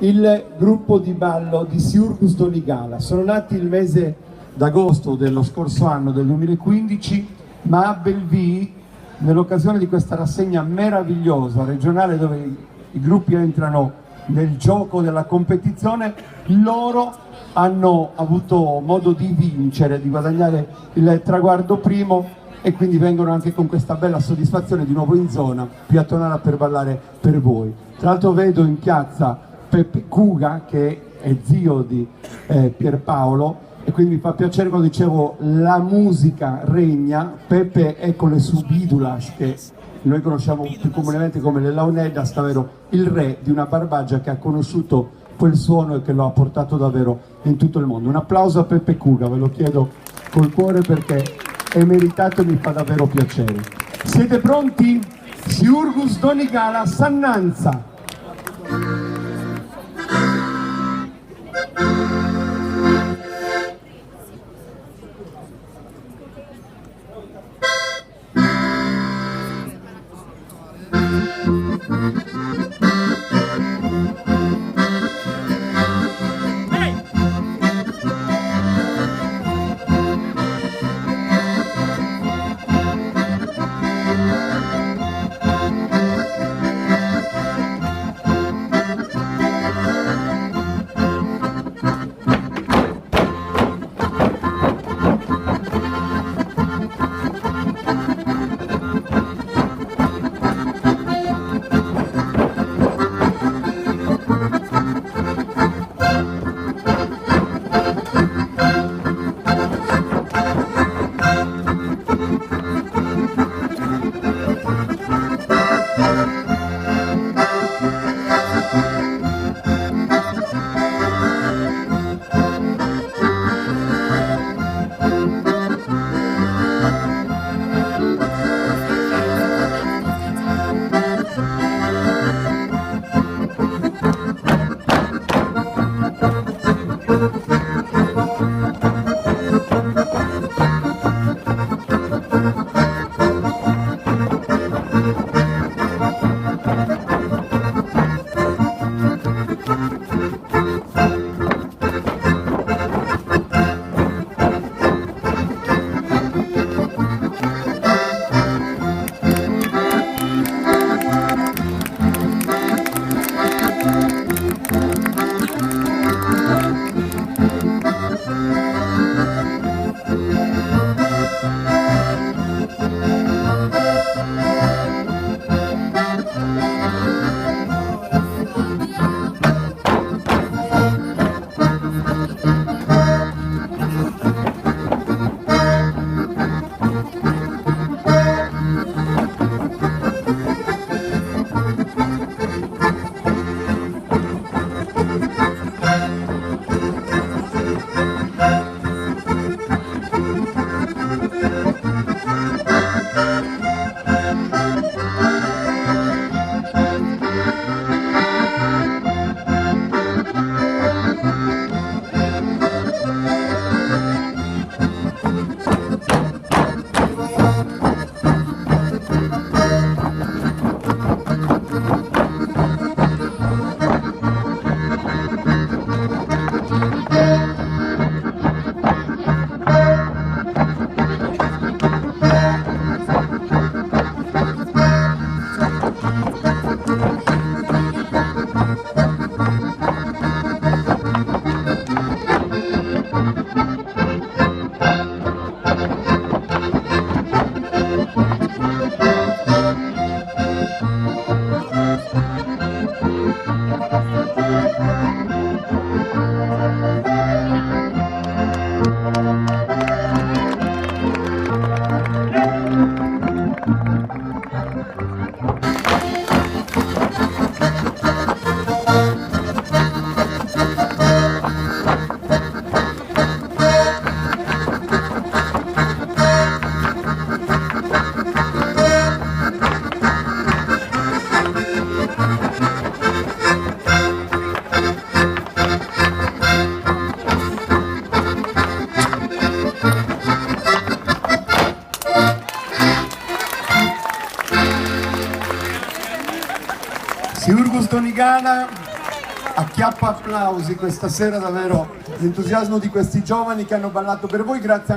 il gruppo di ballo di Siurgus Donigala. Sono nati il mese d'agosto dello scorso anno, del 2015, ma a Belleville, nell'occasione di questa rassegna meravigliosa regionale dove i gruppi entrano nel gioco della competizione, loro hanno avuto modo di vincere, di guadagnare il traguardo primo, e quindi vengono anche con questa bella soddisfazione di nuovo in zona qui a Tonara per ballare per voi. Tra l'altro vedo in piazza Peppe Cuga, che è zio di Pierpaolo, e quindi mi fa piacere quando dicevo la musica regna. Peppe è con le subidulas, che noi conosciamo più comunemente come le launeddas, ovvero il re di una Barbagia che ha conosciuto quel suono e che lo ha portato davvero in tutto il mondo. Un applauso a Peppe Cuga, ve lo chiedo col cuore perché è meritato e mi fa davvero piacere. Siete pronti? Siurgus Donigala, Sannanza. Siurgus Donigala acchiappa applausi questa sera davvero l'entusiasmo di questi giovani che hanno ballato per voi, grazie